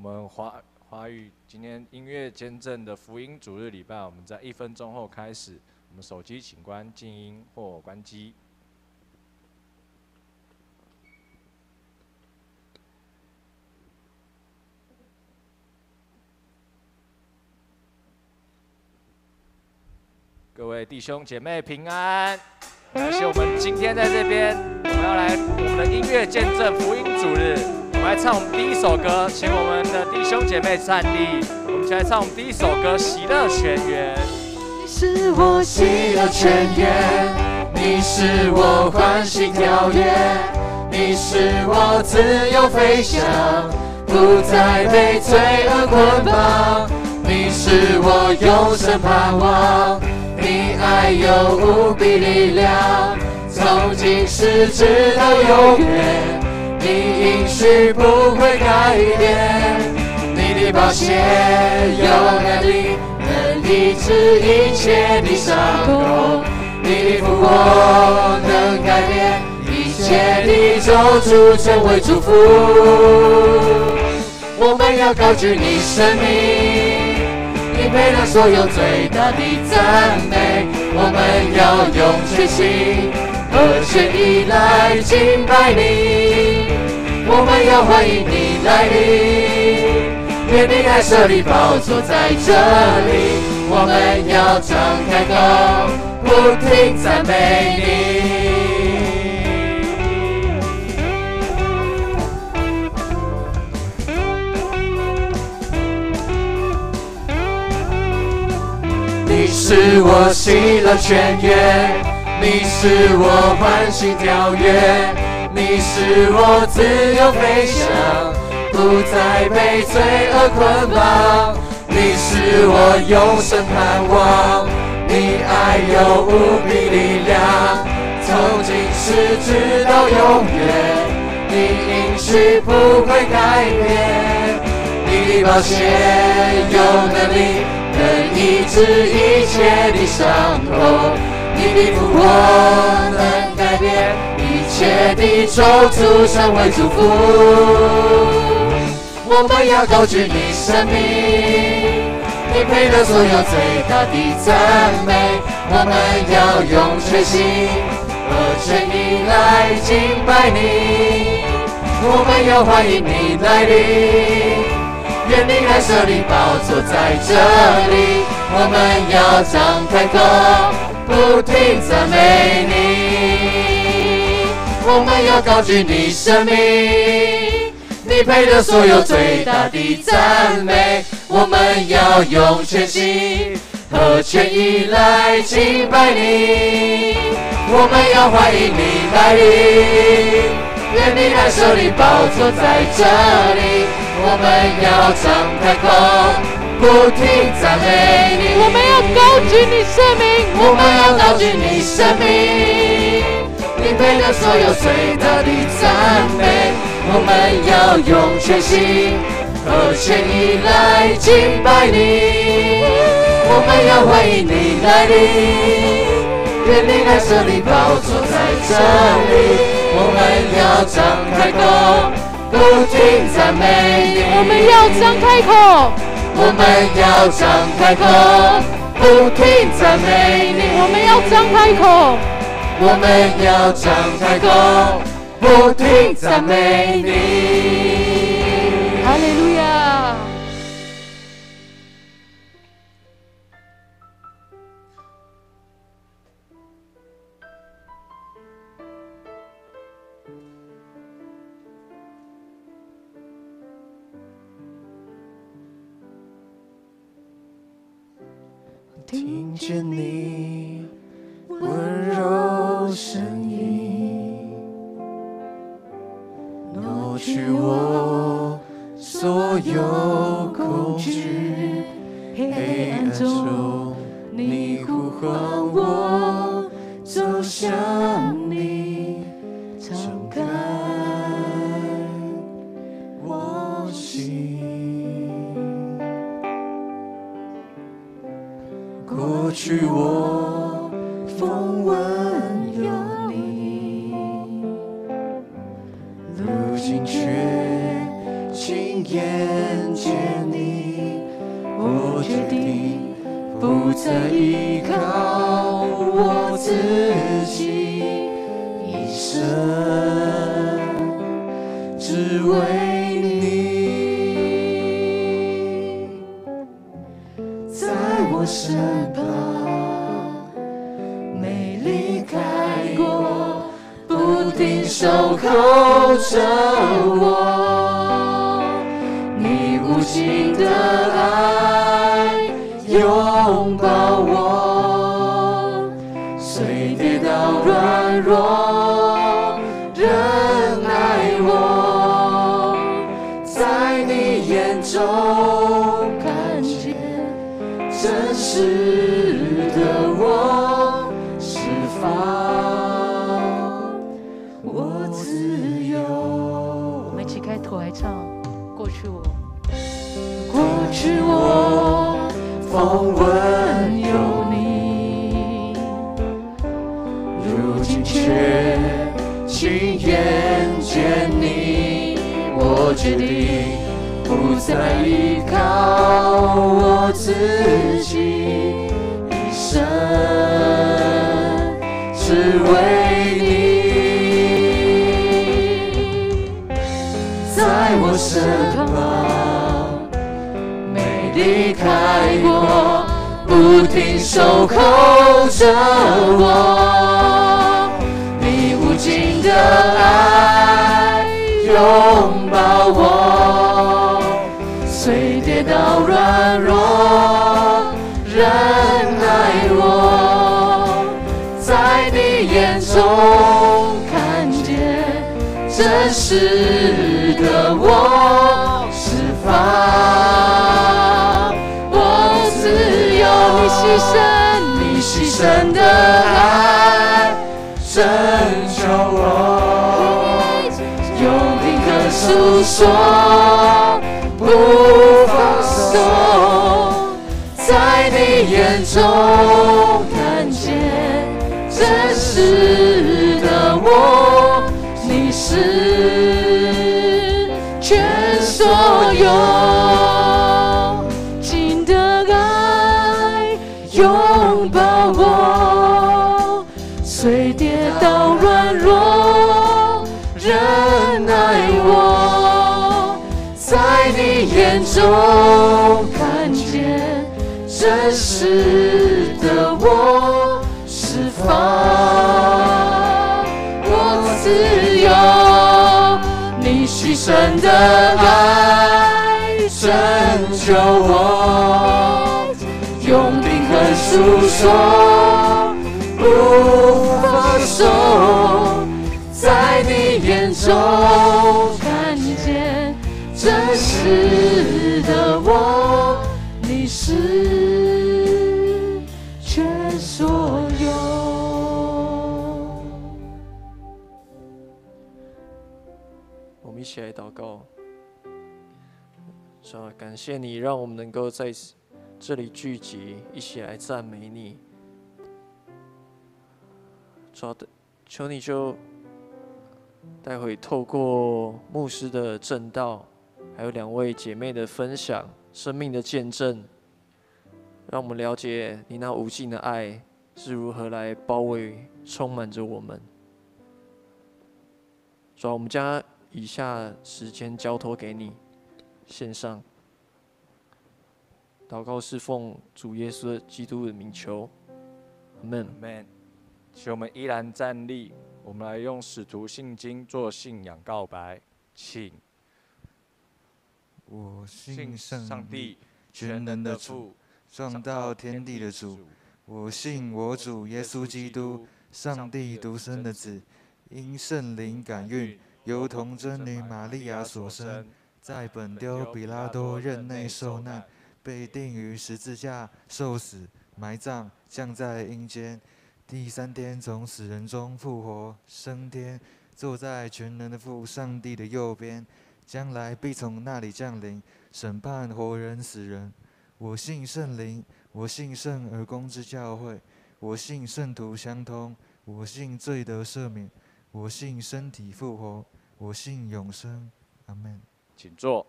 们华语今天音乐见证的福音主日礼拜，我们在1分钟后开始。我们手机请关静音或关机。各位弟兄姐妹平安！感谢我们今天在这边，我们要来我们的音乐见证福音主日。我们来唱我们第一首歌，请我们的弟兄姐妹站立。我们一起来唱我们第一首歌《喜乐泉源》。你是我喜乐泉源，你是我欢喜跳跃，你是我自由飞翔，不再被罪恶捆绑。你是我永生盼望，你爱有无比力量，从今世直到永远，你应许不会改变。你的宝血有能力，能医治一切的伤痛，你的复活能改变一切的咒诅，成为祝福。我们要高举你生命，你配得所有最大的赞美。我们要用全心和全意来敬拜你，我们要欢迎你来临，愿你来设立宝座在这里。我们要张开口，不停赞美你。你是我喜乐泉源，你是我欢喜跳跃，你是我自由飞翔，不再被罪恶捆绑。你是我永生盼望，你爱有无比力量，从今世直到永远，你应许不会改变。你的宝血有能力，能医治一切的伤痛，你的复活能改变一切的咒诅，成为祝福。我们要高举你生命，你配得所有最大的赞美。我们要用全心和全意来敬拜你，我们要欢迎你来临，愿你来设立宝座在这里。我们要张开口，不停赞美你，我们要高举你生命，你配得所有最大的赞美。我们要用全心和全意来敬拜你，我们要欢迎你来临，愿你来设立宝座在这里。我们要张开口，不停赞美你。我们要高举你生命，我们要高举你生命，你配得所有最大的赞美。我们要用全心和全意来敬拜你，我们要欢迎你来临，愿你来设立宝座在这里。我们要张开口，不停赞美你。我们要张开口，我们要张开口，不停赞美你。我们要张开口，我们要张开口，不停赞美你。哈利路亚！听见你温柔声音，挪去我所有恐惧，黑暗中你呼唤我走向你，敞开我心。过去我风闻有你，如今却亲眼再依靠我自己，一生只为你，在我身旁，没离开过，不停守候着我，你无尽的爱拥抱我，虽跌倒软弱，仍爱我，在你眼中看见真实的我，释放我自由。我们一起开头来唱过去我。过去我风闻有你，如今却亲眼见你，我决定不再依靠我自己，一生只为你，在我身旁离开过，不停守候着我，你无尽的爱拥抱我，虽跌倒软弱，仍爱我，在你眼中看见真实的我，释放你牺牲的爱拯救我，用平和诉说，不放松，在你眼中看见真实的我，你是全所有，尽的爱拥抱我，虽跌倒软弱，仍爱我，在你眼中看见真实的我，释放我自由，你牺牲的爱拯救我，用平和诉说，不放手，在你眼中看见真实的我，你是全所有。我们一起来祷告。主啊，感谢你让我们能够在这里聚集，一起来赞美你。主啊，求你就待会透过牧师的证道，还有2位姐妹的分享，生命的见证，让我们了解你那无尽的爱是如何来包围、充满着我们。主啊，我们将以下时间交托给你，献上。祷告是奉主耶稣基督的名求，阿门。Amen。请我们依然站立，我们来用使徒信经做信仰告白，请。我信上帝全能的父，创造天地的主。我信我主耶稣基督，上帝独生的子，因圣灵感孕，由童真女玛利亚所生，在本丢比拉多任内受难，被钉于十字架，受死，埋葬，降在阴间。第3天从死人中复活，升天，坐在全能的父上帝的右边，将来必从那里降临，审判活人死人。我信圣灵，我信圣而公之教会，我信圣徒相通，我信罪得赦免，我信身体复活，我信永生。阿们。请坐。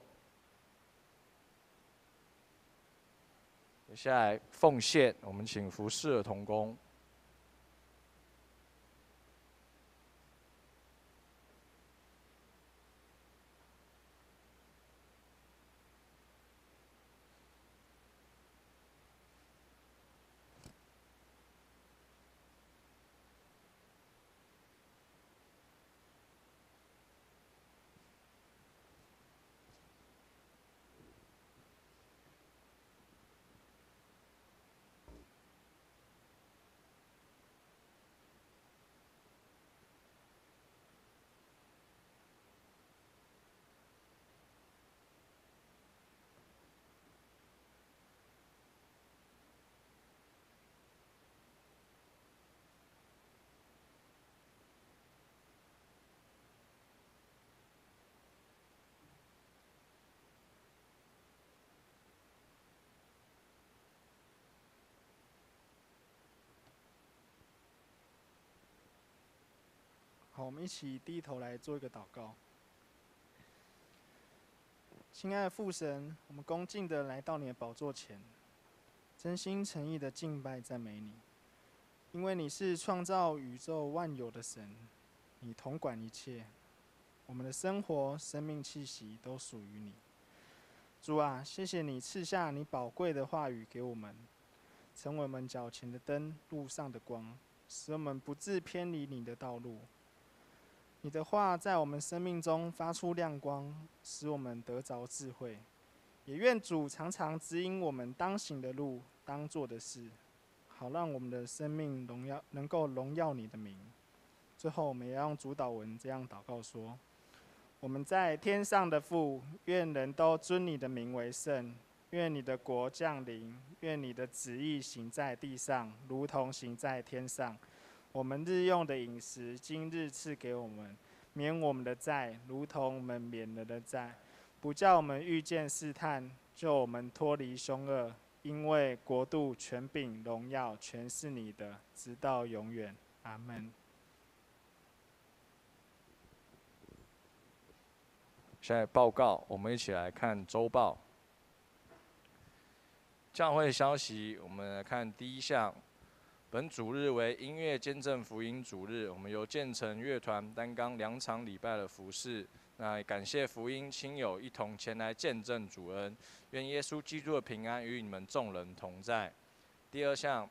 接下来奉献，我们请服侍的同工。好，我们一起低头来做一个祷告。亲爱的父神，我们恭敬的来到你的宝座前，真心诚意的敬拜赞美你，因为你是创造宇宙万有的神，你统管一切，我们的生活、生命气息都属于你。主啊，谢谢你赐下你宝贵的话语给我们，成为我们脚前的灯，路上的光，使我们不致偏离你的道路。你的话在我们生命中发出亮光，使我们得着智慧。也愿主常常指引我们当行的路、当做的事，好让我们的生命能够荣耀你的名。最后，我们也要用主祷文这样祷告说：我们在天上的父，愿人都尊你的名为圣。愿你的国降临，愿你的旨意行在地上，如同行在天上。我们日用的饮食，今日赐给我们，免我们的债，如同我们免了的债，不叫我们遇见试探，救我们脱离凶恶。因为国度、权柄、荣耀，全是你的，直到永远。阿们。现在报告，我们一起来看周报。教会消息，我们来看第一项。本主日为音乐见证福音主日，我们由建成乐团担纲2场礼拜的服事。那感谢福音亲友一同前来见证主恩，愿耶稣基督的平安与你们众人同在。第二项，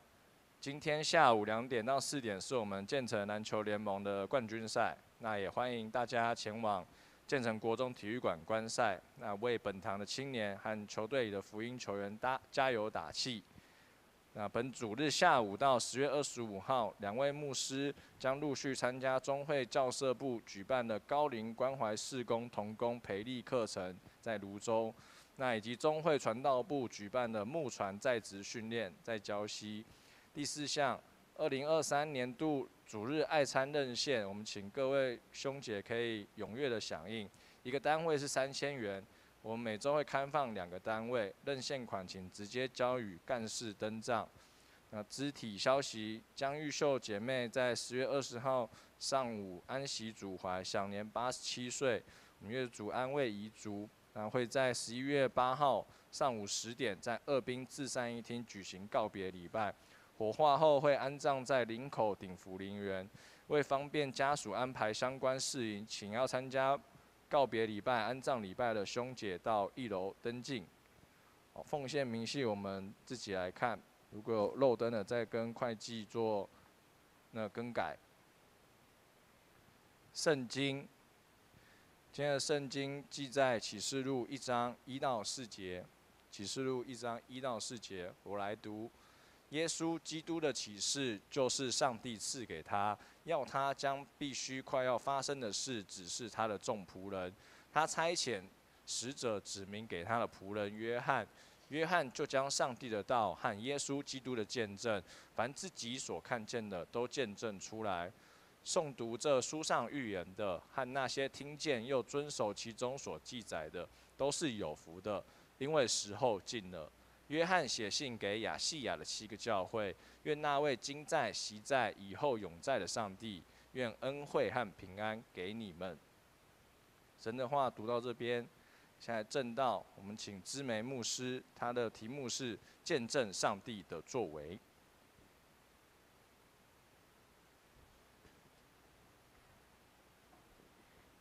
今天下午2点到4点是我们建成篮球联盟的冠军赛，那也欢迎大家前往建成国中体育馆观赛，那为本堂的青年和球队里的福音球员加油打气。那本主日下午到10月25号，2位牧师将陆续参加中会教社部举办的高龄关怀事工同工培力课程，在泸州。那以及中会传道部举办的牧传在职训练，在礁溪。第4项，2023年度主日爱餐认献，我们请各位兄姐可以踊跃的响应，一个单位是3000元。我们每周会开放2个单位，认献款请直接交予干事登账。肢体消息，江玉秀姐妹在10月20号上午安息主怀，享年87岁。我们乐主安慰遗族，会在11月8号上午10点在二滨至善一厅举行告别礼拜。火化后会安葬在林口鼎福陵园。为方便家属安排相关事宜，请要参加告别礼拜、安葬礼拜的兄姐到1楼登记。奉献明细我们自己来看，如果有漏灯的，再跟会计做更改。圣经，今天的圣经记在启示录1章1到4节。启示录1章1到4节，我来读。耶稣基督的启示就是上帝赐给他，要他将必须快要发生的事指示他的众仆人。他差遣使者指明给他的仆人约翰，约翰就将上帝的道和耶稣基督的见证，凡自己所看见的都见证出来。诵读这书上预言的和那些听见又遵守其中所记载的，都是有福的，因为时候近了。约翰写信给亚细亚的7个教会，愿那位今在、昔在、以后永在的上帝，愿恩惠和平安给你们。神的话读到这边，现在正道，我们请知梅牧师，他的题目是见证上帝的作为。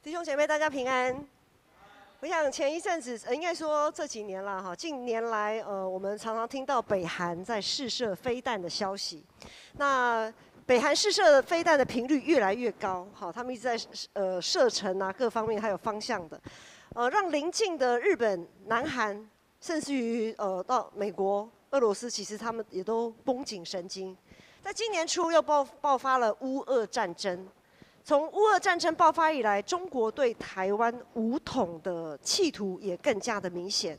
弟兄姐妹，大家平安。我想前一阵子，应该说这几年啦，哈，近年来，我们常常听到北韩在试射飞弹的消息。那北韩试射飞弹的频率越来越高，好，他们一直在射程啊，各方面还有方向的，让邻近的日本、南韩，甚至于到美国、俄罗斯，其实他们也都绷紧神经。在今年初又爆发了乌俄战争。从乌俄战争爆发以来，中国对台湾武统的企图也更加的明显。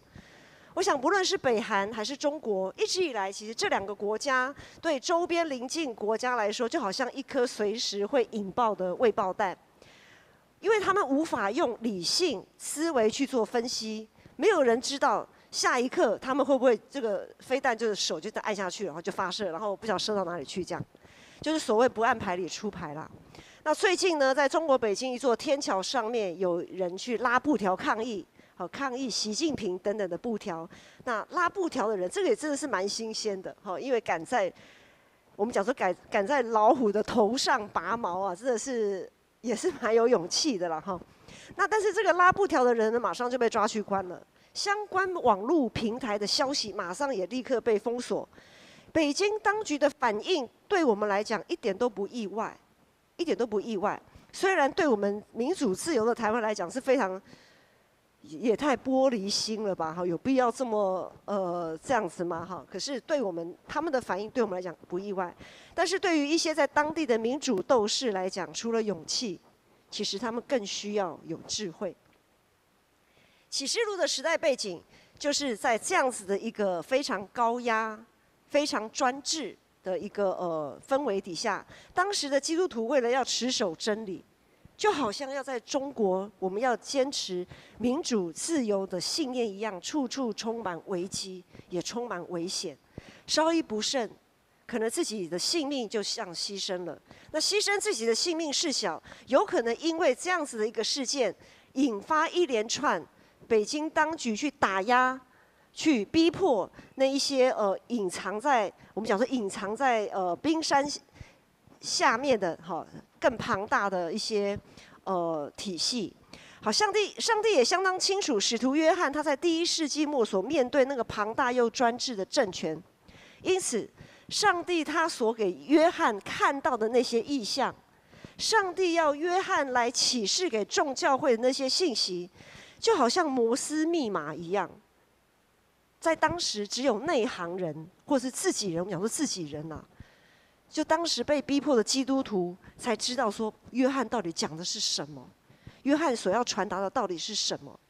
我想，不论是北韩还是中国，一直以来，其实这两个国家对周边邻近国家来说，就好像一颗随时会引爆的未爆弹，因为他们无法用理性思维去做分析，没有人知道下一刻他们会不会这个飞弹就是手就按下去，然后就发射，然后不晓得射到哪里去，这样就是所谓不按牌理出牌啦。那最近呢，在中国北京一座天桥上面，有人去拉布条抗议，好抗议习近平等等的布条。那拉布条的人，这个也真的是蛮新鲜的，好，因为我们讲说敢在老虎的头上拔毛啊，真的是也是蛮有勇气的啦，哈。那但是这个拉布条的人呢，马上就被抓去关了，相关网络平台的消息马上也立刻被封锁。北京当局的反应，对我们来讲一点都不意外。一点都不意外，虽然对我们民主自由的台湾来讲是非常，也太玻璃心了吧？哈，有必要这么这样子吗？哈，可是对他们的反应对我们来讲不意外，但是对于一些在当地的民主斗士来讲，除了勇气，其实他们更需要有智慧。启示录的时代背景，就是在这样子的一个非常高压、非常专制的一个氛围底下，当时的基督徒为了要持守真理，就好像要在中国我们要坚持民主自由的信念一样，处处充满危机，也充满危险。稍一不慎，可能自己的性命就像牺牲了。那牺牲自己的性命事小，有可能因为这样子的一个事件，引发一连串北京当局去打压。去逼迫那一些隐藏在冰山下面的更庞大的一些体系。好，上帝也相当清楚，使徒约翰他在第1世纪末所面对那个庞大又专制的政权，因此上帝他所给约翰看到的那些异象，上帝要约翰来启示给众教会的那些信息，就好像摩斯密码一样。在当时，只有内行人或是自己人，我们讲说自己人啊，就当时被逼迫的基督徒才知道说，约翰到底讲的是什么，约翰所要传达的到底是什么。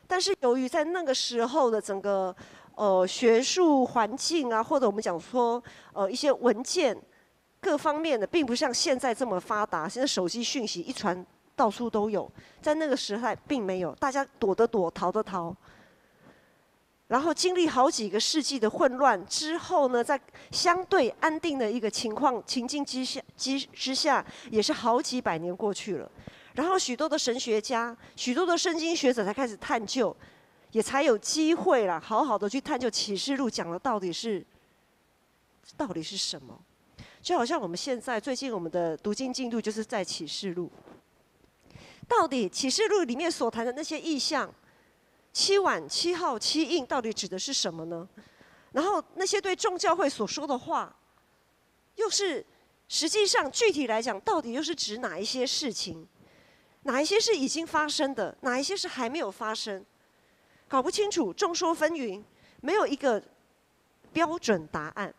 但是由于在那个时候的整个学术环境啊，或者我们讲说一些文件各方面的，并不像现在这么发达。现在手机讯息一传到处都有，在那个时代并没有，大家躲的躲，逃的逃。然后经历好几个世纪的混乱之后呢，在相对安定的一个情境之下，也是好几百年过去了。然后许多的神学家、许多的圣经学者才开始探究，也才有机会啦，好好的去探究启示录讲的到底是什么。就好像我们现在最近我们的读经进度就是在启示录，到底启示录里面所谈的那些意象。7碗、7号、7印到底指的是什么呢？然后那些对众教会所说的话，又是实际上具体来讲，到底又是指哪一些事情？哪一些是已经发生的？哪一些是还没有发生？搞不清楚，众说纷纭，没有一个标准答案。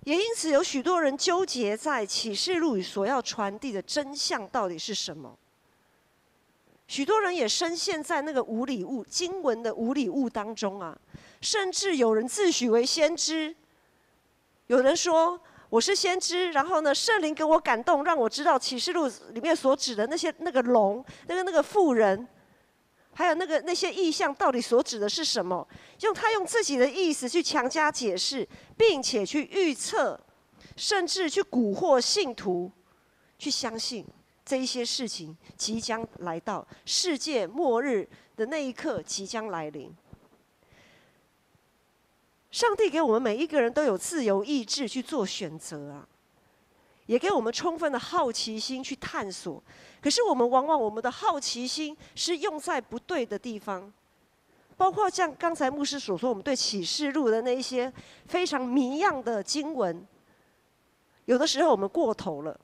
也因此，有许多人纠结在启示录所要传递的真相到底是什么。许多人也深陷在那个无理物经文的无理物当中啊，甚至有人自诩为先知，有人说我是先知，然后呢，圣灵给我感动，让我知道启示录里面所指的那个龙、那个妇人，还有那些意象到底所指的是什么？他用自己的意思去强加解释，并且去预测，甚至去蛊惑信徒去相信这一些事情即将来到，世界末日的那一刻即将来临。上帝给我们每一个人都有自由意志去做选择啊，也给我们充分的好奇心去探索。可是我们往往我们的好奇心是用在不对的地方，包括像刚才牧师所说，我们对启示录的那一些非常谜样的经文，有的时候我们过头了。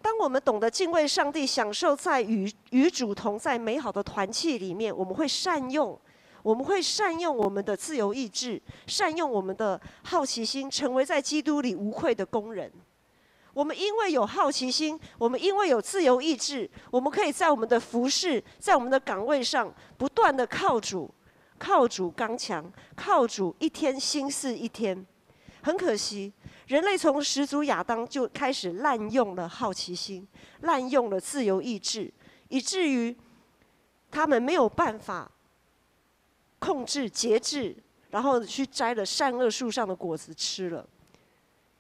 当我们懂得敬畏上帝，享受在与主同在美好的团契里面，我们会善用我们的自由意志，善用我们的好奇心，成为在基督里无愧的工人。我们因为有好奇心，我们因为有自由意志，我们可以在我们的服事，在我们的岗位上，不断的靠主刚强，靠主一天新似一天。很可惜，人类从始祖亚当就开始滥用了好奇心，滥用了自由意志，以至于他们没有办法控制节制，然后去摘了善恶树上的果子吃了，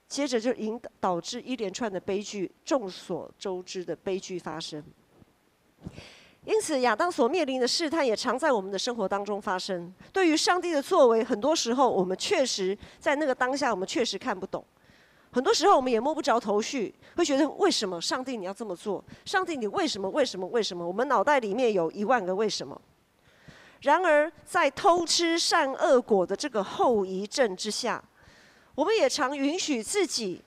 接着就导致一连串的悲剧，众所周知的悲剧发生。因此，亚当所面临的试探也常在我们的生活当中发生。对于上帝的作为，很多时候我们确实在那个当下，我们确实看不懂。很多时候我们也摸不着头绪，会觉得为什么上帝你要这么做？上帝你为什么？我们脑袋里面有10000个为什么。然而，在偷吃善恶果的这个后遗症之下，我们也常允许自己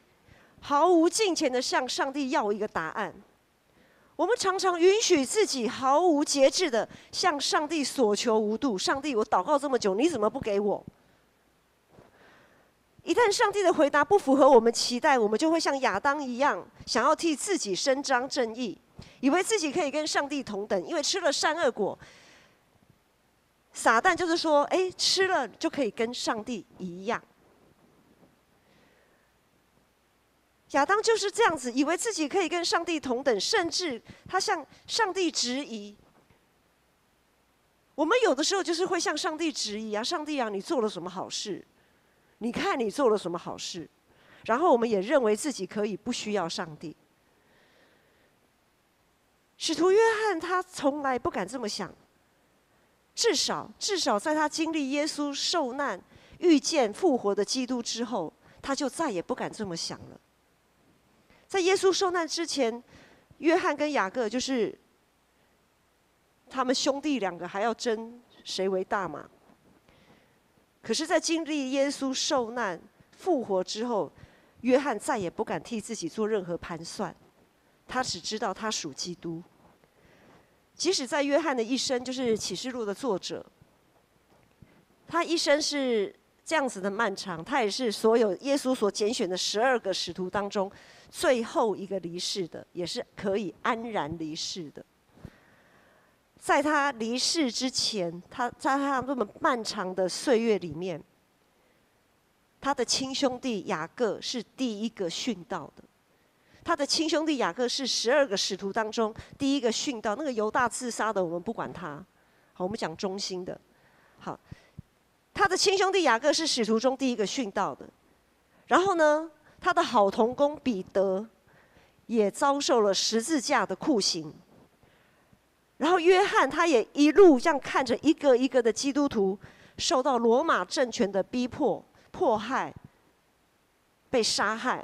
毫无敬虔的向上帝要一个答案。我们常常允许自己毫无节制的向上帝所求无度。上帝，我祷告这么久，你怎么不给我？一旦上帝的回答不符合我们期待，我们就会像亚当一样，想要替自己伸张正义，以为自己可以跟上帝同等，因为吃了善恶果。撒旦就是说，吃了就可以跟上帝一样。亚当就是这样子，以为自己可以跟上帝同等，甚至他向上帝质疑。我们有的时候就是会向上帝质疑啊，上帝啊，你做了什么好事？你看你做了什么好事？然后我们也认为自己可以不需要上帝。使徒约翰他从来不敢这么想，至少在他经历耶稣受难、遇见复活的基督之后，他就再也不敢这么想了。在耶稣受难之前，约翰跟雅各就是他们兄弟2个还要争谁为大嘛。可是，在经历耶稣受难、复活之后，约翰再也不敢替自己做任何盘算，他只知道他属基督。即使在约翰的一生，就是启示录的作者，他一生是这样子的漫长，他也是所有耶稣所拣选的12个使徒当中最后一个离世的，也是可以安然离世的。在他离世之前，在他那么漫长的岁月里面，他的亲兄弟雅各是第一个殉道的。他的亲兄弟雅各是12个使徒当中第一个殉道。那个犹大自杀的，我们不管他，好，我们讲忠心的。好，他的亲兄弟雅各是使徒中第一个殉道的。然后呢，他的好同工彼得也遭受了十字架的酷刑。然后约翰他也一路这样看着一个一个的基督徒受到罗马政权的逼迫、迫害、被杀害。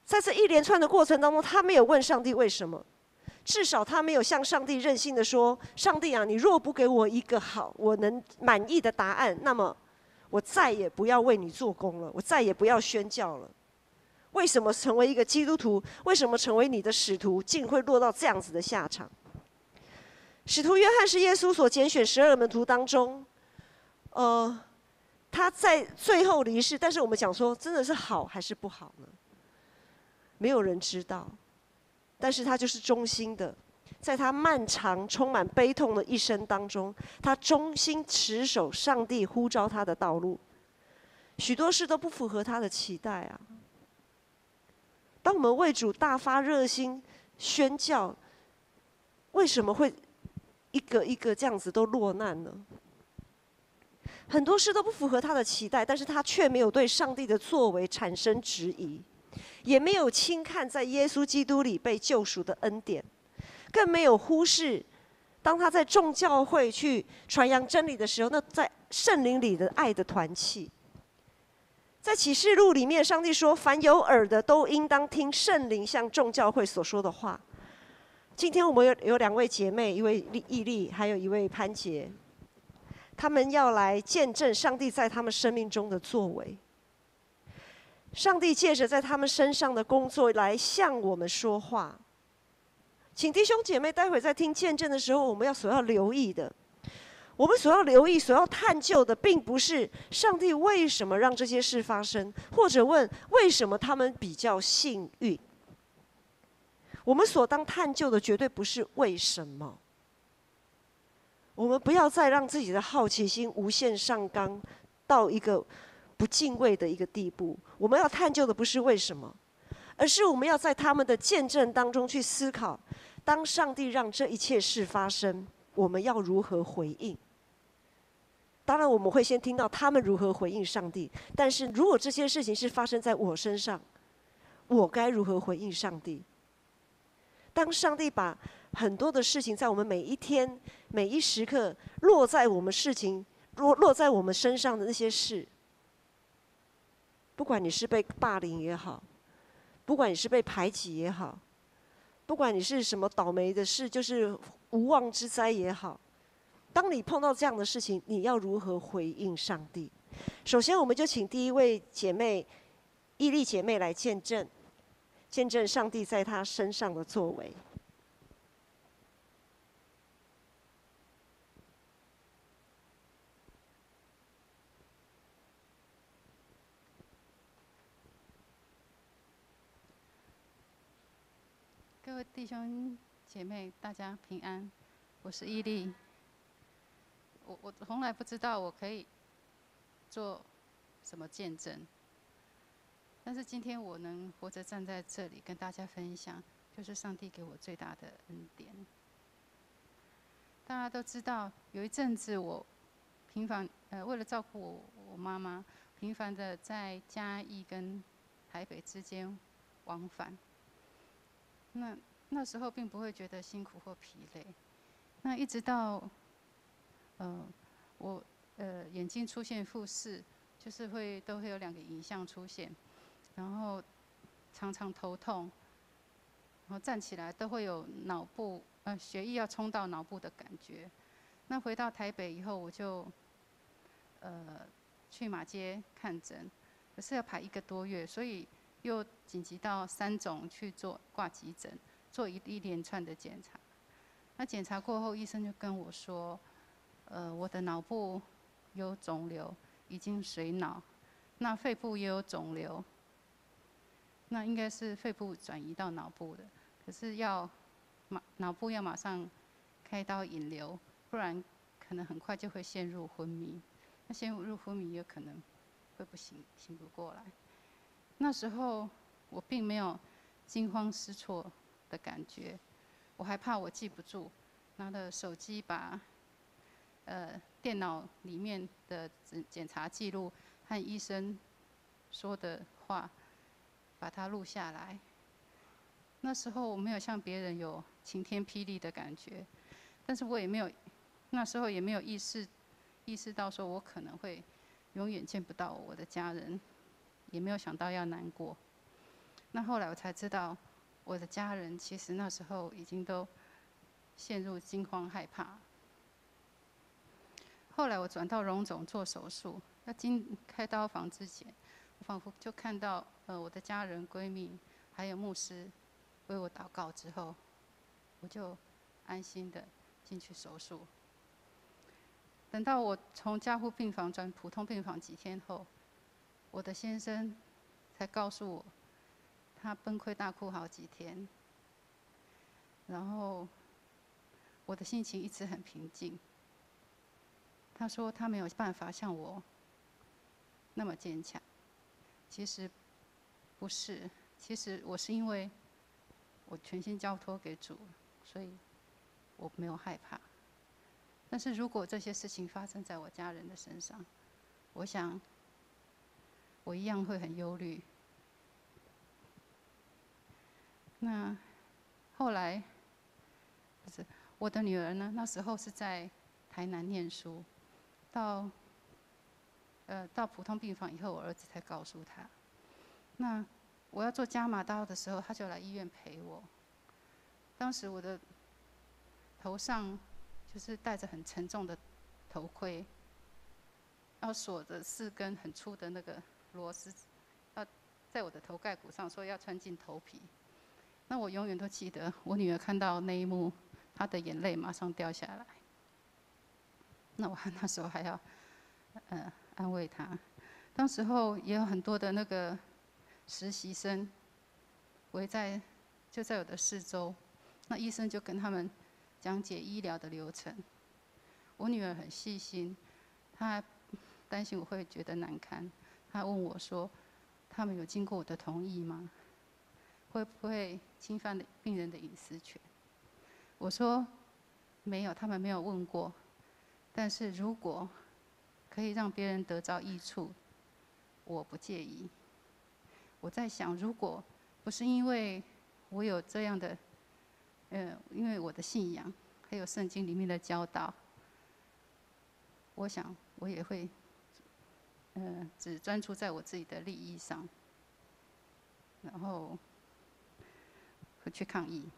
在这一连串的过程当中，他没有问上帝为什么，至少他没有向上帝任性的说：“上帝啊，你若不给我一个好、我能满意的答案，那么我再也不要为你做工了，我再也不要宣教了。”为什么成为一个基督徒？为什么成为你的使徒，竟会落到这样子的下场？使徒约翰是耶稣所拣选12门徒当中，他在最后离世，但是我们讲说，真的是好还是不好呢？没有人知道，但是他就是忠心的，在他漫长、充满悲痛的一生当中，他忠心持守上帝呼召他的道路，许多事都不符合他的期待啊。当我们为主大发热心宣教，为什么会一个一个这样子都落难呢？很多事都不符合他的期待，但是他却没有对上帝的作为产生质疑。也没有轻看在耶稣基督里被救赎的恩典，更没有忽视当他在众教会去传扬真理的时候，那在圣灵里的爱的团契。在启示录里面，上帝说：“凡有耳的，都应当听圣灵向众教会所说的话。”今天我们有2位姐妹，一位毅力，还有一位潘杰，他们要来见证上帝在他们生命中的作为。上帝借着在他们身上的工作来向我们说话。请弟兄姐妹待会在听见证的时候，我们所要留意的，我们所要留意、所要探究的，并不是上帝为什么让这些事发生，或者问为什么他们比较幸运。我们所当探究的绝对不是为什么。我们不要再让自己的好奇心无限上纲到一个不敬畏的一个地步。我们要探究的不是为什么，而是我们要在他们的见证当中去思考，当上帝让这一切事发生，我们要如何回应。当然我们会先听到他们如何回应上帝，但是如果这些事情是发生在我身上，我该如何回应上帝？当上帝把很多的事情在我们每一天每一时刻落在我们落在我们身上的那些事，不管你是被霸凌也好，不管你是被排挤也好，不管你是什么倒霉的事，就是无妄之灾也好，当你碰到这样的事情，你要如何回应上帝？首先我们就请第一位姐妹毅力姐妹来见证上帝在她身上的作为。各位弟兄姐妹，大家平安，我是毅力。我从来不知道我可以做什么见证，但是今天我能活着站在这里跟大家分享，就是上帝给我最大的恩典。大家都知道，有一阵子我为了照顾我妈妈，频繁的在嘉义跟台北之间往返。那时候并不会觉得辛苦或疲累，那一直到我眼睛出现复视，就是都会有2个影像出现，然后常常头痛，然后站起来都会有脑部血液要冲到脑部的感觉。那回到台北以后，我就去马街看诊，可是要排1个多月，所以又紧急到3总去挂急诊，做一连串的检查。那检查过后，医生就跟我说，我的脑部有肿瘤，已经水脑，那肺部也有肿瘤，那应该是肺部转移到脑部的，可是脑部要马上开刀引流，不然可能很快就会陷入昏迷。那陷入昏迷有可能会醒不过来。那时候我并没有惊慌失措的感觉，我还怕我记不住，拿了手机把电脑里面的检查记录和医生说的话把它录下来。那时候我没有像别人有晴天霹雳的感觉，但是我也没有那时候也没有意识到说我可能会永远见不到我的家人，也没有想到要难过。那后来我才知道，我的家人其实那时候已经都陷入惊慌害怕。后来我转到荣总做手术，要进开刀房之前，我仿佛就看到我的家人、闺蜜还有牧师为我祷告之后，我就安心的进去手术。等到我从加护病房转普通病房几天后，我的先生才告诉我，他崩溃大哭好几天，然后我的心情一直很平静。他说他没有办法像我那么坚强，其实不是，其实我是因为我全心交托给主，所以我没有害怕。但是如果这些事情发生在我家人的身上，我想我一样会很忧虑。那后来不是我的女儿呢，那时候是在台南念书，到普通病房以后，我儿子才告诉他。那我要做加码刀的时候，他就来医院陪我。当时我的头上就是戴着很沉重的头盔，要锁着4根很粗的那个螺丝，要在我的头盖骨上，说要穿进头皮。那我永远都记得，我女儿看到那一幕，她的眼泪马上掉下来。那我那时候还要安慰她。当时候也有很多的那个实习生就在我的四周，那医生就跟他们讲解医疗的流程。我女儿很细心，她担心我会觉得难堪，她问我说：“他们有经过我的同意吗？会不会侵犯病人的隐私权？”我说：“没有，他们没有问过。但是如果可以让别人得着益处，我不介意。”我在想，如果不是因为我有这样的，因为我的信仰，还有圣经里面的教导，我想我也会，只专注在我自己的利益上，然后会去抗议。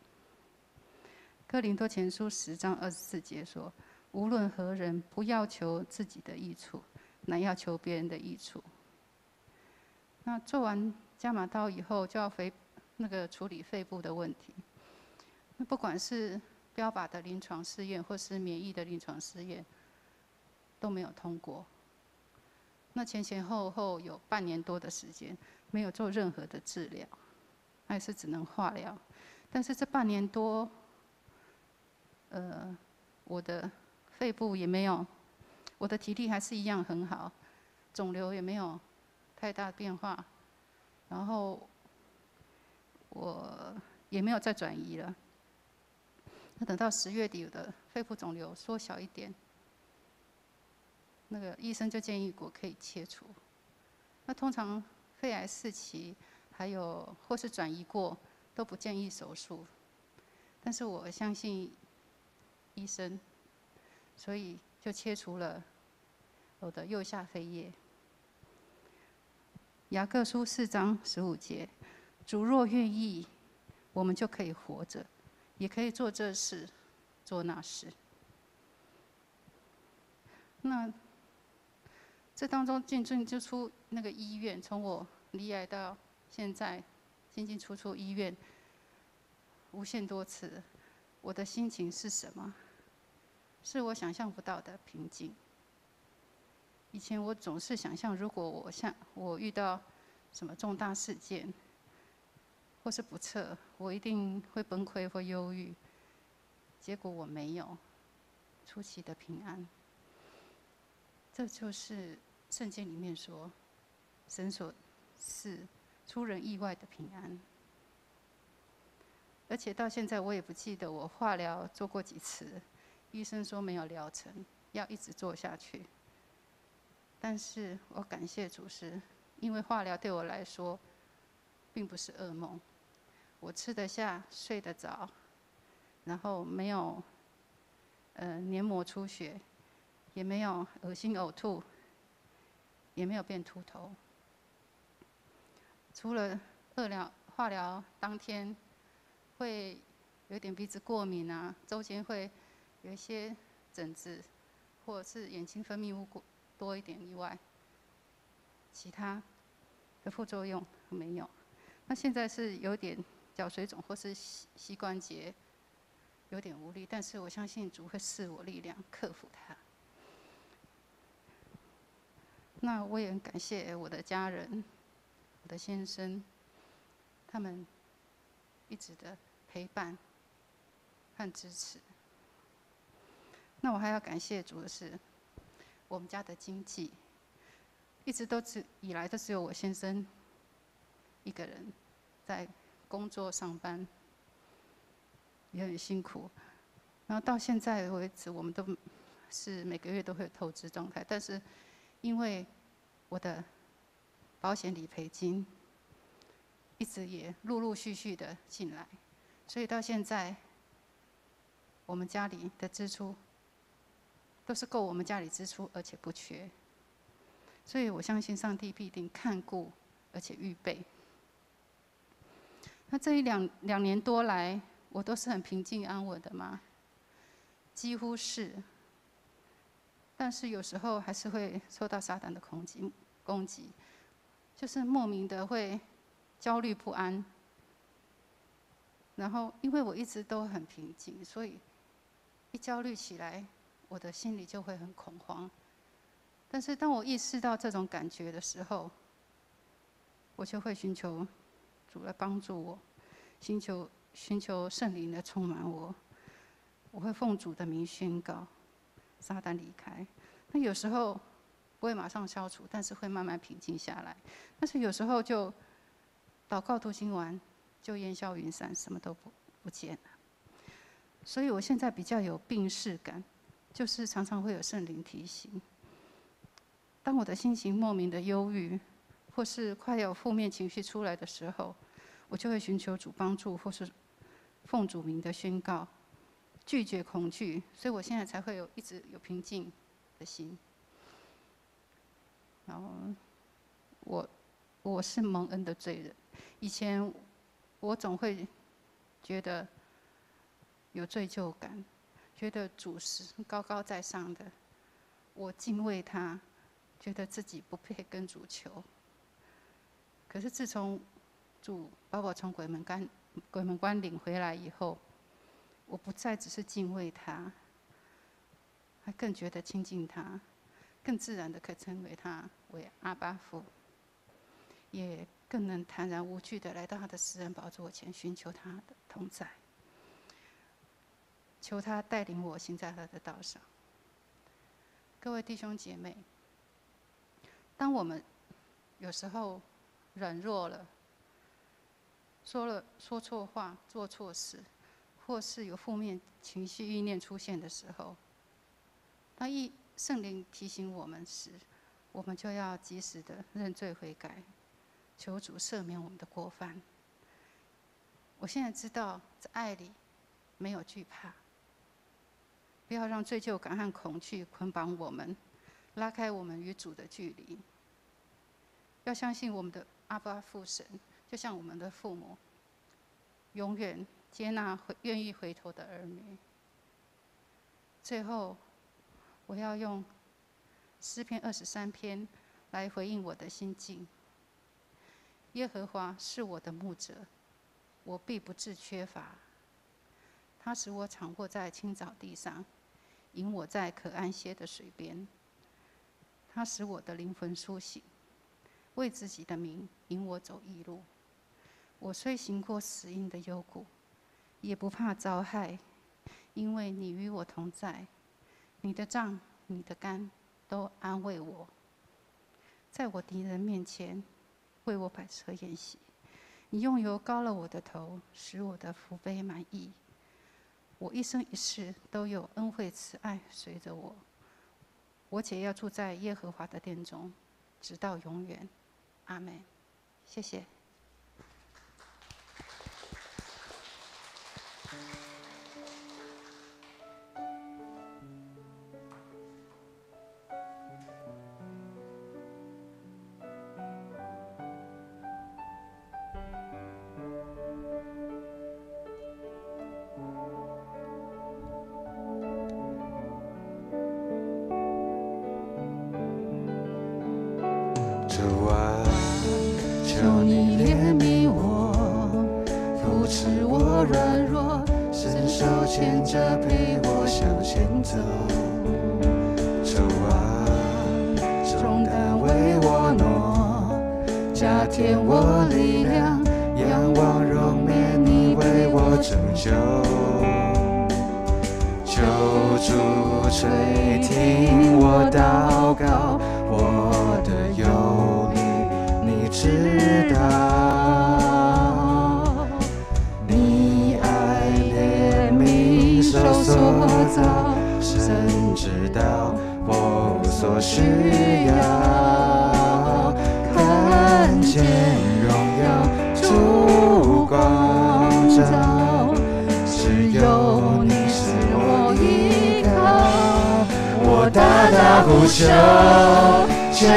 哥林多前书10章24节说：“无论何人，不要求自己的益处，乃要求别人的益处。”那做完加码刀以后，就要处理肺部的问题。那不管是标靶的临床试验，或是免疫的临床试验，都没有通过。那前后有半年多的时间，没有做任何的治疗，还是只能化疗。但是这半年多，我的肺部也没有，我的体力还是一样很好，肿瘤也没有太大变化，然后我也没有再转移了。那等到10月底，我的肺部肿瘤缩小一点，那个医生就建议我可以切除。那通常肺癌4期，还有或是转移过，都不建议手术。但是我相信医生，所以就切除了我的右下肺叶。雅各书4章15节：“主若愿意，我们就可以活着，也可以做这事，做那事。”那这当中进就出那个医院，从我离癌到现在，进出医院无限多次，我的心情是什么？是我想象不到的平静。以前我总是想象，如果我遇到什么重大事件，或是不测，我一定会崩溃或忧郁。结果我没有，出奇的平安。这就是圣经里面说，神所赐出人意外的平安。而且到现在我也不记得我化疗做过几次，医生说没有疗程，要一直做下去。但是我感谢主是，因为化疗对我来说，并不是噩梦。我吃得下，睡得着，然后没有黏膜出血，也没有恶心呕吐，也没有变秃头。除了化疗当天会有点鼻子过敏啊，周间会有一些疹子，或者是眼睛分泌物多一点以外，其他的副作用没有。那现在是有点脚水肿或是膝关节有点无力，但是我相信主会赐我力量克服它。那我也很感谢我的家人，我的先生，他们一直的陪伴和支持。那我还要感谢主的是，我们家的经济一直都以来都只有我先生一个人在工作上班，也很辛苦。然后到现在为止，我们都是每个月都会有透支状态，但是因为我的保险理赔金一直也陆陆续续的进来，所以到现在，我们家里的支出都是够我们家里支出，而且不缺。所以我相信上帝必定看顾，而且预备。那这两年多来，我都是很平静安稳的吗？几乎是。但是有时候还是会受到撒旦的攻击，就是莫名的会焦虑不安。然后因为我一直都很平静，所以一焦虑起来，我的心里就会很恐慌。但是当我意识到这种感觉的时候，我就会寻求主来帮助我，寻求圣灵来充满我。我会奉主的名宣告，撒旦离开。那有时候不会马上消除，但是会慢慢平静下来。但是有时候就祷告读经完，就烟消云散，什么都不见了。所以我现在比较有病识感，就是常常会有圣灵提醒。当我的心情莫名的忧郁，或是快有负面情绪出来的时候，我就会寻求主帮助，或是奉主名的宣告，拒绝恐惧。所以我现在才会一直有平静的心。然后我是蒙恩的罪人，以前我总会觉得有罪疚感，觉得主是高高在上的，我敬畏他，觉得自己不配跟主求。可是自从主把我从鬼门关领回来以后，我不再只是敬畏他，还更觉得亲近他，更自然的可以称为他为阿爸父，也更能坦然无惧的来到他的施恩宝座前，寻求他的同在，求他带领我行在他的道上。各位弟兄姐妹，当我们有时候软弱了，说错话，做错事，或是有负面情绪意念出现的时候，当圣灵提醒我们时，我们就要及时的认罪悔改，求主赦免我们的过犯。我现在知道，在爱里没有惧怕，不要让罪疚感和恐惧捆绑我们，拉开我们与主的距离。要相信我们的阿爸父神，就像我们的父母，永远接纳愿意回头的儿女。最后，我要用诗篇23篇来回应我的心境。耶和华是我的牧者，我必不致缺乏。他使我躺卧在青草地上，引我在可安歇的水边。他使我的灵魂苏醒，为自己的名引我走义路。我虽行过死荫的幽谷，也不怕遭害，因为你与我同在。你的杖、你的竿都安慰我。在我敌人面前，为我摆设筵席。你用油膏了我的头，使我的福杯满溢。我一生一世都有恩惠慈爱随着我。我且要住在耶和华的殿中，直到永远。阿们。谢谢。主啊，求你怜悯我，扶持我软弱，伸手牵着陪我向前走。主啊，重担为我挪，加添我力量，仰望荣面你为我拯救。求主垂听我祷告，我的忧虑你知道，你爱怜悯受所造，神知道我所需要，看见荣耀主呼求，全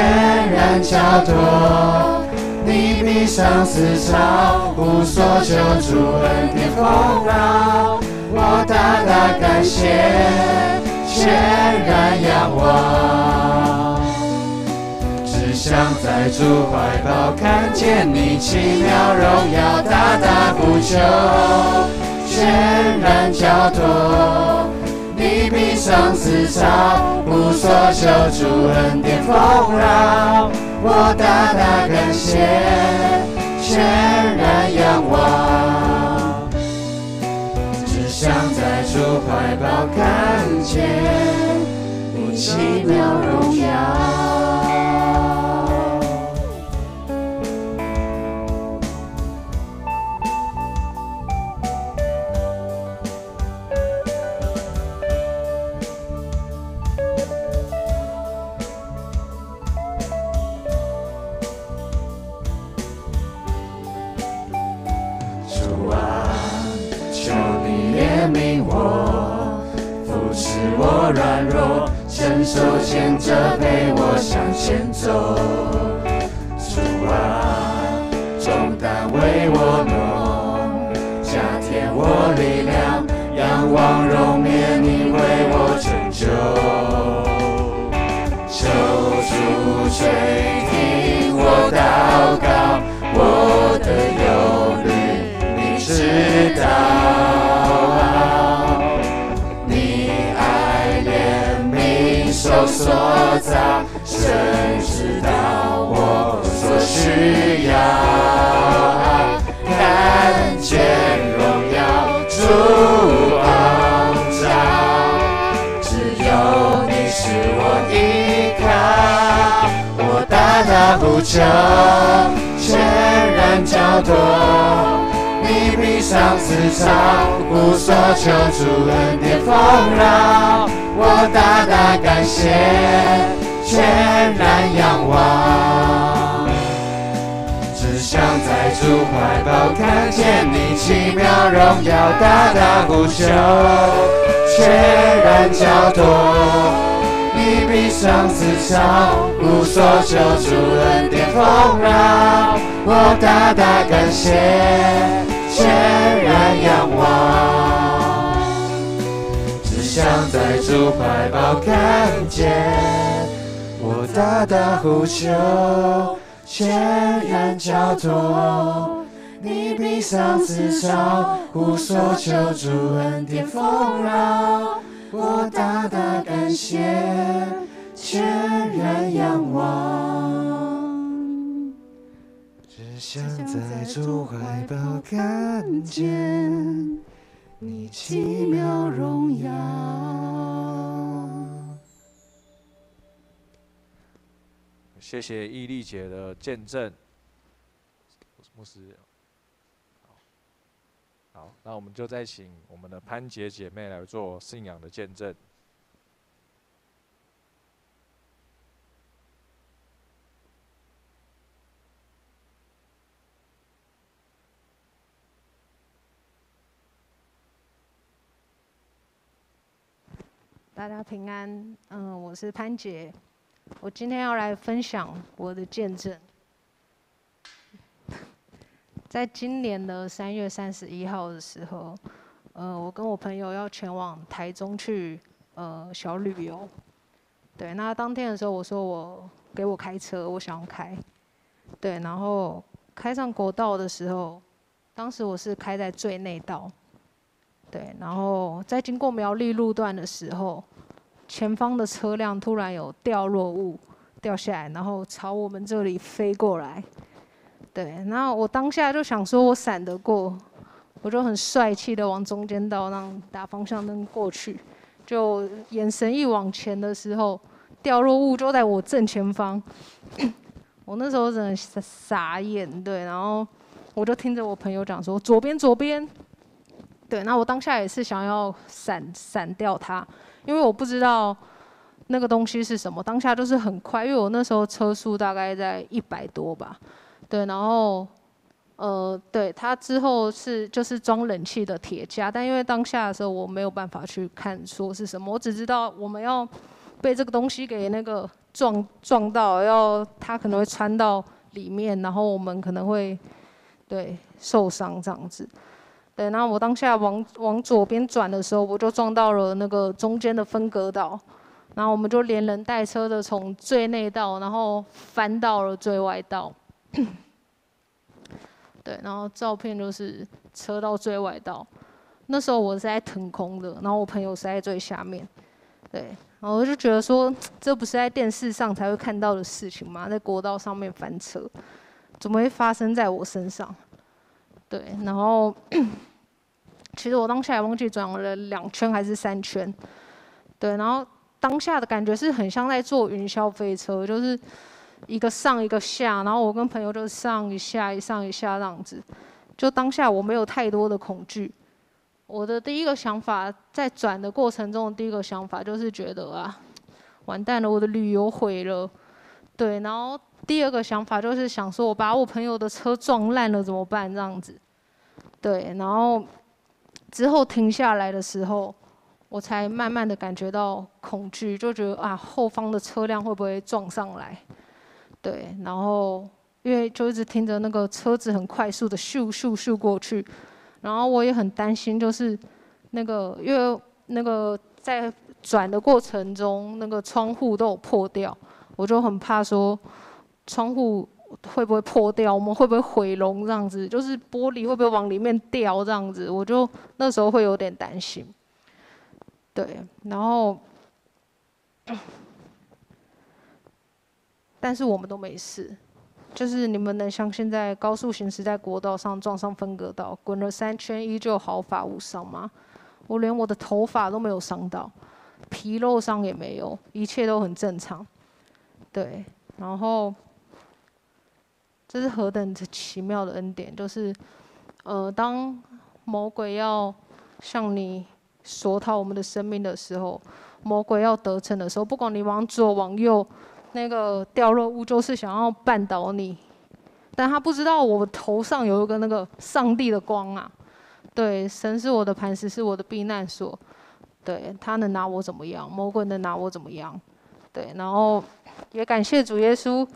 然交托。你比上司超，无所求，主恩典丰饶。我大大感谢，全然仰望。只想在主怀抱看见你奇妙荣耀，大大呼求，全然交托。你比上司超，无所求，主恩典丰饶。我大大感谢，全然仰望。只想在主怀抱看见你奇妙荣耀。我软弱，伸手牵着陪我向前走。主啊，重担为我挪，加添我力量，仰望荣冕，你为我拯救。求主垂听我祷告，我的忧虑你知道。手所造，神知道我所需要，看见荣耀主光照，只有你是我依靠，我大大呼求，全然交托。你比上司超，无所求，主恩典丰饶。我大大感谢，全然仰望。只想在主怀抱看见你奇妙荣耀，大大呼求，全然交托。你比上司超，无所求，主恩典丰饶。我大大感谢，全然仰望。只想在主怀抱看见，我大大呼求，全然交托。你比上司超，无所求，主恩典丰饶。我大大感谢，全然仰望。只想在主怀抱看见你奇妙荣耀。谢谢毅力姐的见证，牧师。好，那我们就再请我们的潘杰姐妹来做信仰的见证。大家平安，我是潘杰，我今天要来分享我的见证。在今年的3月31号的时候，我跟我朋友要前往台中去小旅游。对，那当天的时候，我说给我开车，我想要开。对，然后开上国道的时候，当时我是开在最内道。对，然后在经过苗栗路段的时候，前方的车辆突然有掉落物掉下来，然后朝我们这里飞过来。对，然后我当下就想说，我闪得过，我就很帅气的往中间道让打方向灯过去，就眼神一往前的时候，掉落物就在我正前方。我那时候真的傻眼，对，然后我就听着我朋友讲说左边左边，对，那我当下也是想要闪掉它，因为我不知道那个东西是什么，当下就是很快，因为我那时候车速大概在100多吧。对，然后，对，它之后就是装冷气的铁架，但因为当下的时候我没有办法去看说是什么，我只知道我们要被这个东西给那个撞到，它可能会穿到里面，然后我们可能会对受伤这样子。对，然后我当下往左边转的时候，我就撞到了那个中间的分隔岛，然后我们就连人带车的从最内道，然后翻到了最外道。对，然后照片就是车到最外道，那时候我是在腾空的，然后我朋友是在最下面。对，然后我就觉得说，这不是在电视上才会看到的事情吗？在国道上面翻车，怎么会发生在我身上？对，然后其实我当下也忘记转了2圈还是3圈。对，然后当下的感觉是很像在坐云霄飞车，就是一个上一个下，然后我跟朋友就上一下一上一下这样子。就当下我没有太多的恐惧。我的第一个想法，在转的过程中的第一个想法就是觉得啊，完蛋了，我的旅游毁了。对，然后第二个想法就是想说，我把我朋友的车撞烂了怎么办？这样子。对，然后之后停下来的时候，我才慢慢的感觉到恐惧，就觉得啊，后方的车辆会不会撞上来？对，然后因为就一直听着那个车子很快速的咻咻咻过去。然后我也很担心，就是因为那个在转的过程中，那个窗户都有破掉，我就很怕说窗户会不会破掉，我们会不会毁容这样子，就是玻璃会不会往里面掉这样子，我就那时候会有点担心。对，然后但是我们都没事。就是你们能相信在高速行驶在国道上撞上分隔岛，滚了3圈依旧毫发无伤吗？我连我的头发都没有伤到，皮肉伤也没有，一切都很正常。对，然后这是何等奇妙的恩典，就是当魔鬼要向你索讨我们的生命的时候，魔鬼要得逞的时候，不管你往左往右。那个掉落物就是想要绊倒你，但他不知道我头上有一个那个上帝的光啊。对，神是我的磐石，是我的避难所。对，他能拿我怎么样？魔鬼能拿我怎么样？对，然后也感谢主耶稣，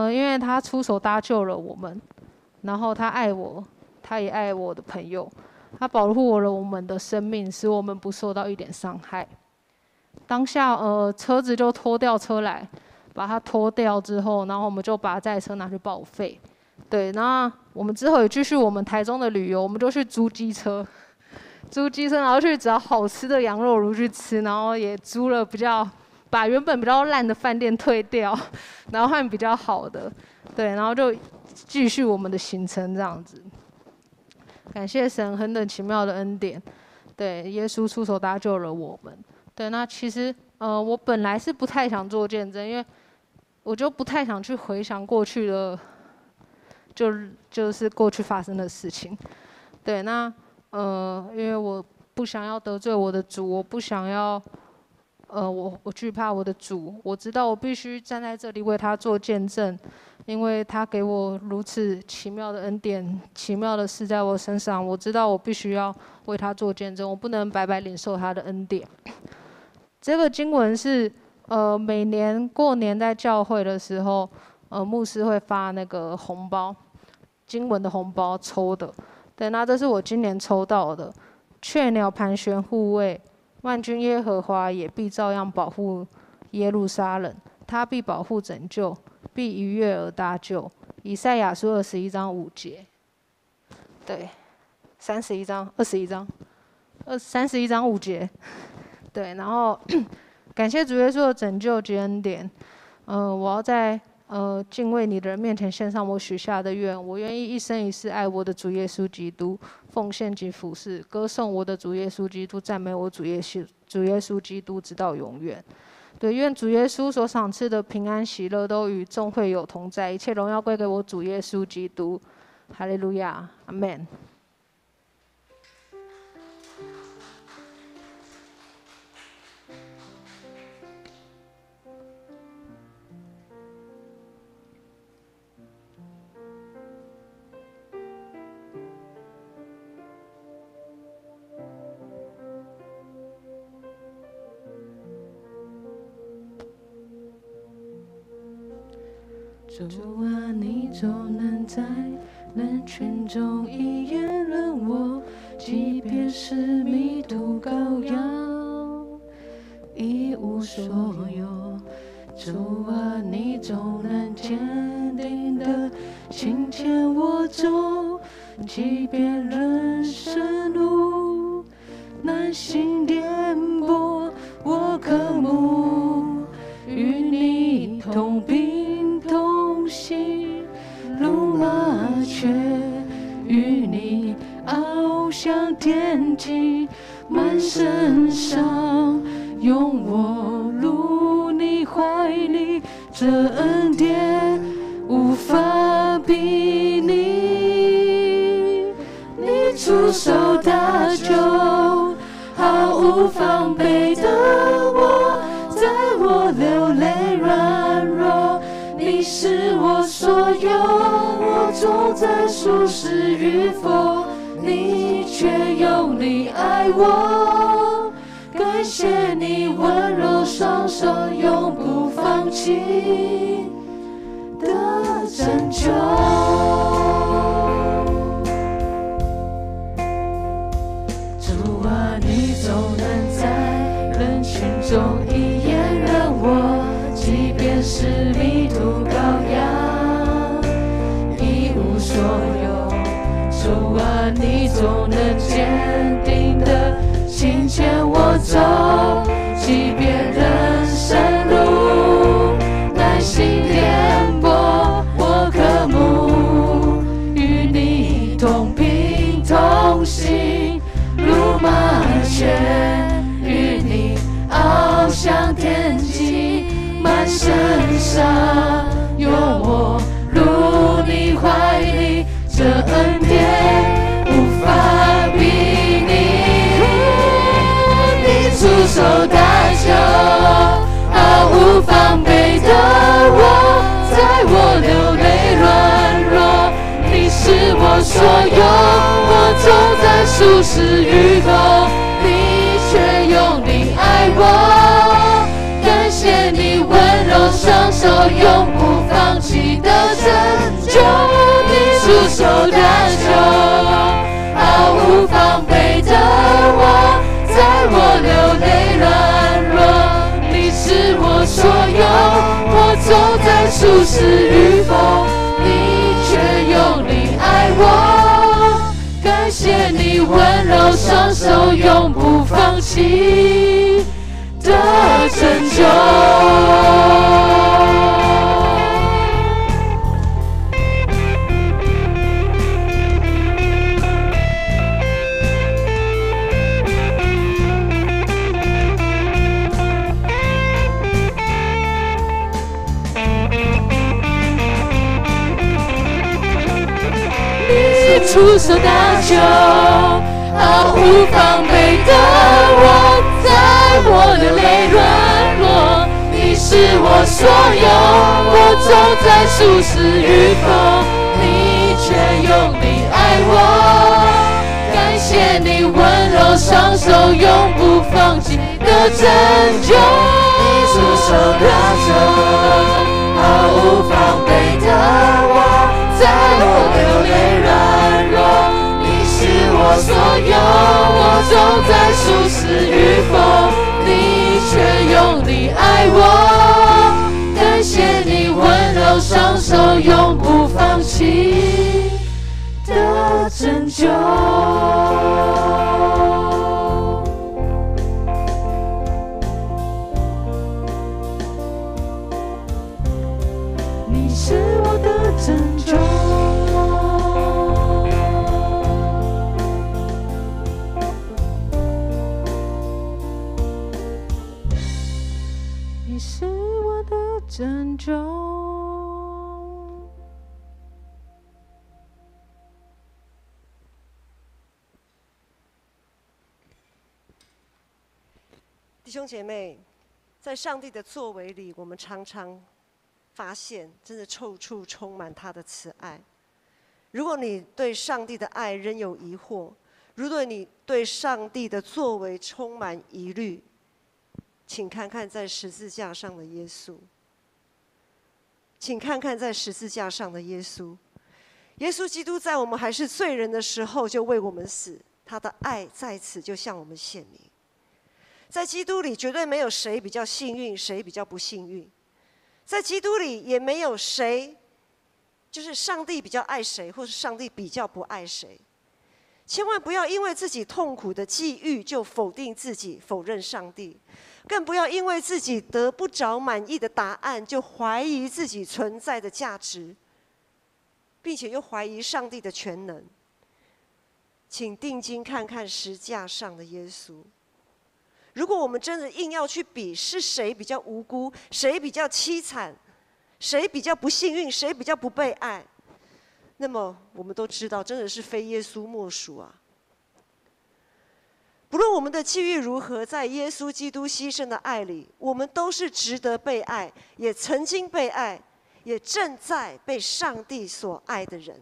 因为他出手搭救了我们，然后他爱我，他也爱我的朋友，他保护了我们的生命，使我们不受到一点伤害。当下车子就拖吊车来，把它拖掉之后，然后我们就把这台车拿去报废。对，那我们之后也继续我们台中的旅游，我们就去租机车，然后去找好吃的羊肉炉去吃，然后也租了把原本比较烂的饭店退掉，然后换比较好的。对，然后就继续我们的行程这样子。感谢神何等奇妙的恩典，对，耶稣出手搭救了我们。对，那其实我本来是不太想做见证，因为我就不太想去回想过去的，就是过去发生的事情。对，那因为我不想要得罪我的主，我不想要我惧怕我的主，我知道我必须站在这里为他做见证，因为他给我如此奇妙的恩典，奇妙的事在我身上，我知道我必须要为他做见证，我不能白白领受他的恩典。这个经文是每年过年在教会的时候，牧师会发那个红包，经文的红包抽的。对，那这是我今年抽到的。雀鸟盘旋护卫，万军耶和华也必照样保护耶路撒冷，他必保护拯救，必逾越而搭救。以赛亚书21章5节。对，31章、21章、31章5节。对，然后感谢主耶稣的拯救及恩典。我要在敬畏你的人面前献上我许下的愿，我愿意一生一世爱我的主耶稣基督，奉献及服侍，歌颂我的主耶稣基督，赞美我主耶稣基督，直到永远。对，愿主耶稣所赏赐的平安喜乐都与众会友同在，一切荣耀归给我主耶稣基督。哈利路亚，阿们。主啊，你总能在人群中一眼认我，即便是迷途羔羊，一无所有。主啊，你总能坚定地轻牵我走，即便人生路难行颠簸，我渴慕与你同病同行，路马却与你翱翔天际，满身伤拥我入你怀里，这恩典无法比拟。你出手搭救，毫无防备的我，在我流泪软弱，你是我所有。我走在舒适与否，你却用力爱我。感谢你温柔双手，永不放弃的拯救。主啊，你总能在人群中一眼认我，即便是迷途羔羊，一无所有。主啊，你总能坚定地轻牵我走，即便人生路难行颠簸，我渴慕与你同病同行，路马却与你翱翔天际，满身伤拥我入你怀里，这恩典无法比拟。你出手搭救，毫无防备的我，在我流泪软弱，你是我所有。我走在舒适与否，你却用力爱我。感谢你温柔双手，永不放弃的拯救。你出手搭救，毫无防备的我，在我流泪软弱，你是我所有。我走在舒适与否，你却用力爱我。感谢你温柔双手，永不放弃的拯救。出手搭救，毫无防备的我，在我流泪软弱，你是我所有。我走在舒适与否，你却用力爱我。感谢你温柔双手，永不放弃的拯救。你出手搭救，毫无防备的我，在我流泪软弱，你是我所有。我走在舒适与否，你却用力爱我。感谢你温柔双手，永不放弃的拯救。你是我的拯救。你是我的拯救。弟兄姐妹，在上帝的作为里，我们常常发现，真的处处充满他的慈爱。如果你对上帝的爱仍有疑惑，如果你对上帝的作为充满疑虑，请看看在十字架上的耶稣。请看看在十字架上的耶稣。耶稣基督在我们还是罪人的时候就为我们死，他的爱在此就向我们显明。在基督里绝对没有谁比较幸运，谁比较不幸运。在基督里也没有谁就是上帝比较爱谁，或是上帝比较不爱谁。千万不要因为自己痛苦的际遇就否定自己，否认上帝，更不要因为自己得不着满意的答案就怀疑自己存在的价值，并且又怀疑上帝的全能。请定睛看看十架上的耶稣。如果我们真的硬要去比是谁比较无辜，谁比较凄惨，谁比较不幸运，谁比较不被爱，那么我们都知道，真的是非耶稣莫属啊！不论我们的际遇如何，在耶稣基督牺牲的爱里，我们都是值得被爱，也曾经被爱，也正在被上帝所爱的人。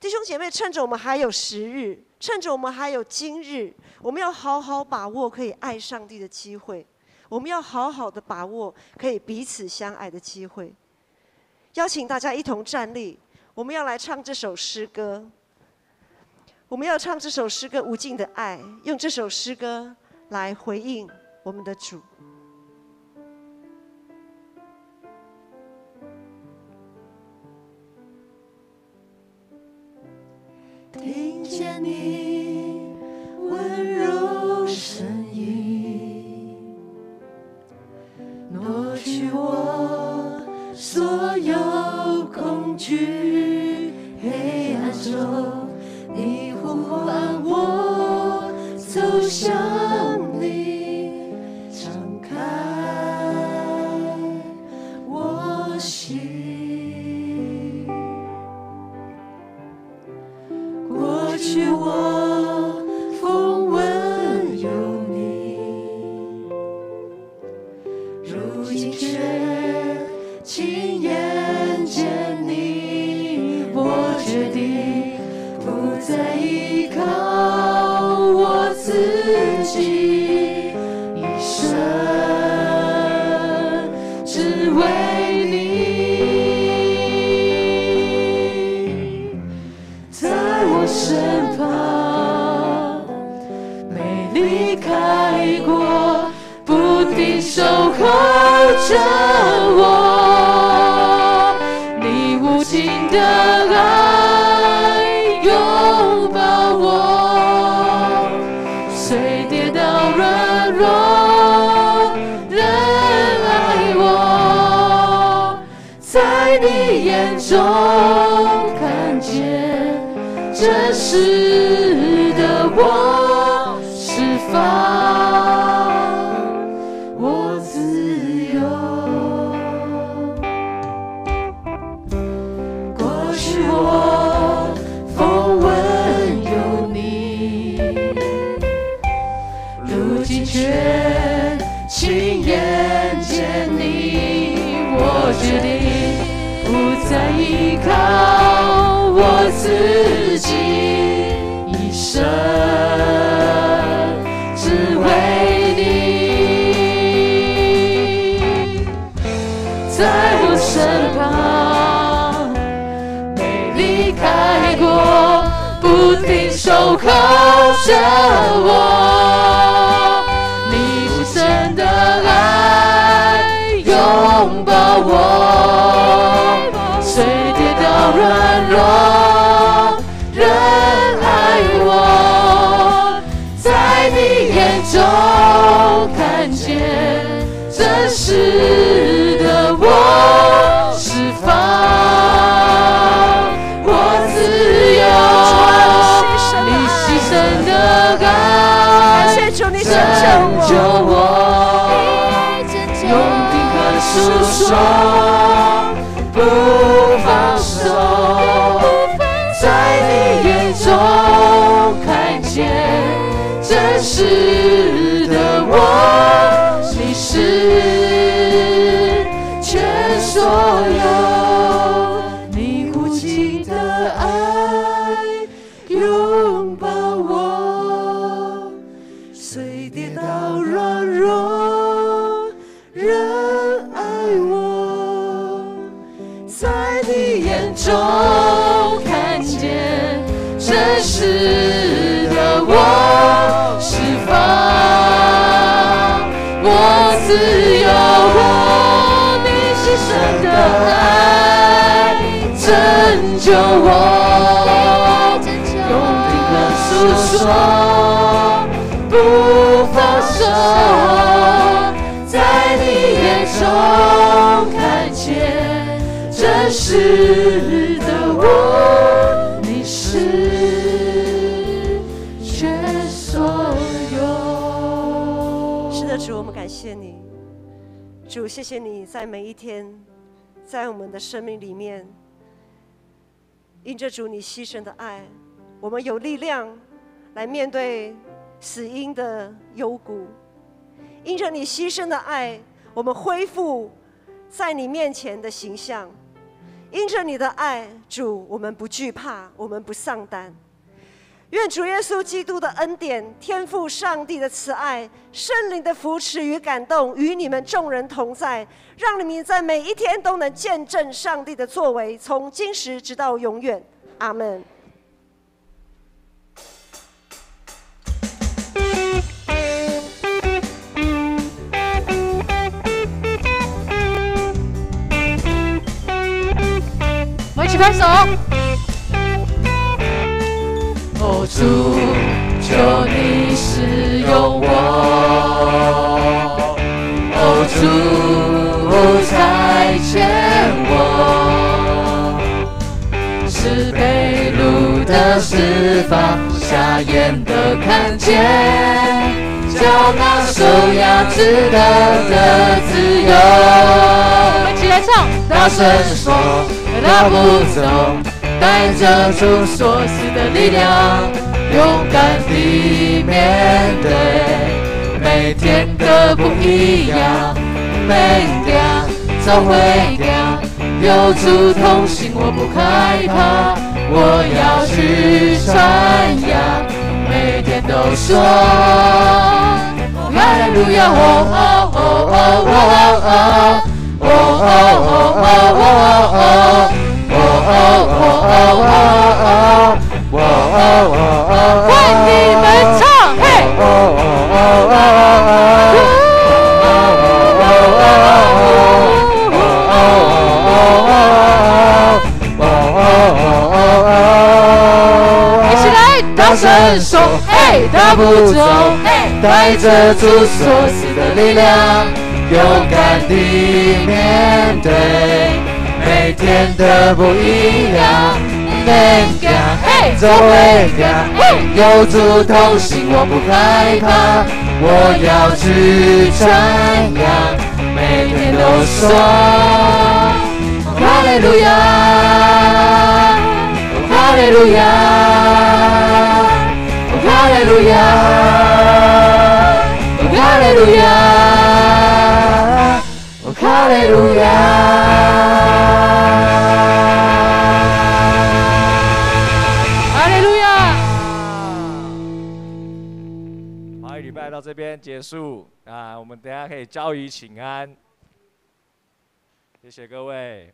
弟兄姐妹，趁着我们还有时日，趁着我们还有今日，我们要好好把握可以爱上帝的机会，我们要好好的把握可以彼此相爱的机会。邀请大家一同站立，我们要来唱这首诗歌。我们要唱这首诗歌《无尽的爱》，用这首诗歌来回应我们的主。听见你温柔声音，挪去我所有恐惧，黑暗中你呼唤我走向你，敞开我心。过去我风闻有你，如今却亲眼见你，我决定不再依靠我自己，一生只为你，在我身旁没离开过，不定守候着我，你无尽的爱拥抱我，虽跌倒软弱仍爱我，在你眼中看见真实的我，释放我自由。过去我风闻有你，如今却亲眼见你，我决定不再依靠我自己，一生只为你，在我身旁没离开过，不停守候着我，你无声的爱拥抱我，虽跌倒软弱仍爱我，在你眼中看见真实的我，释放我自由，你牺牲的爱拯救我，用定格诉说不放手，在你眼中看见真实的我，你是全所有，你无尽的爱拥抱我，虽跌倒软弱仍爱我。中看见真实的我释放，我自由了，你是神的爱拯救我，用灵魂诉说，不放手，在你眼中看见真实的我，你是全所有。是的，主，我们感谢你，主，谢谢你在每一天，在我们的生命里面，因着主你牺牲的爱，我们有力量来面对死荫的幽谷。因着你牺牲的爱，我们恢复在你面前的形象。因着你的爱，主，我们不惧怕，我们不丧胆。愿主耶稣基督的恩典、天父上帝的慈爱、圣灵的扶持与感动与你们众人同在，让你们在每一天都能见证上帝的作为，从今时直到永远。阿们。我们一起拍手。哦，主，求你使用我。哦，主，差遣我，是被掳的释放，瞎眼的看见，叫那受压制的自由。我们一起来唱，大声说，大步走。带着主所赐的力量，勇敢地面对每天的不一样。每天总会亮，有主同行，我不害怕。我要去传扬，每天都说哈利路亚！哦哦哦哦哦哦哦哦哦哦。为你们唱，嘿！一起来，大声说，嘿！大步走，带着主所赐的力量，勇敢地面对每天的不一样。总会亮，有主同行，我不害怕。我要去传扬，每天都说哈利路亚，哈利路亚，哈利路亚，哈利路亚，哈利路亚。礼拜到这边结束啊，我们等一下可以交谊请安，谢谢各位。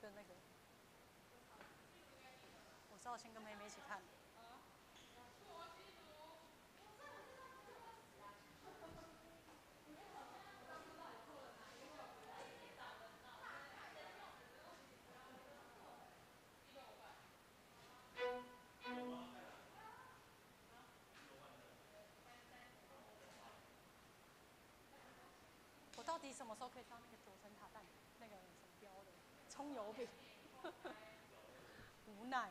跟那个，我是要先跟妹妹一起看。我到底什么时候可以当那个九层塔蛋那个什么标的葱油饼？无奈。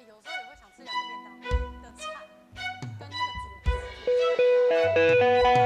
有时候也会想吃2个便当的菜，跟那个主。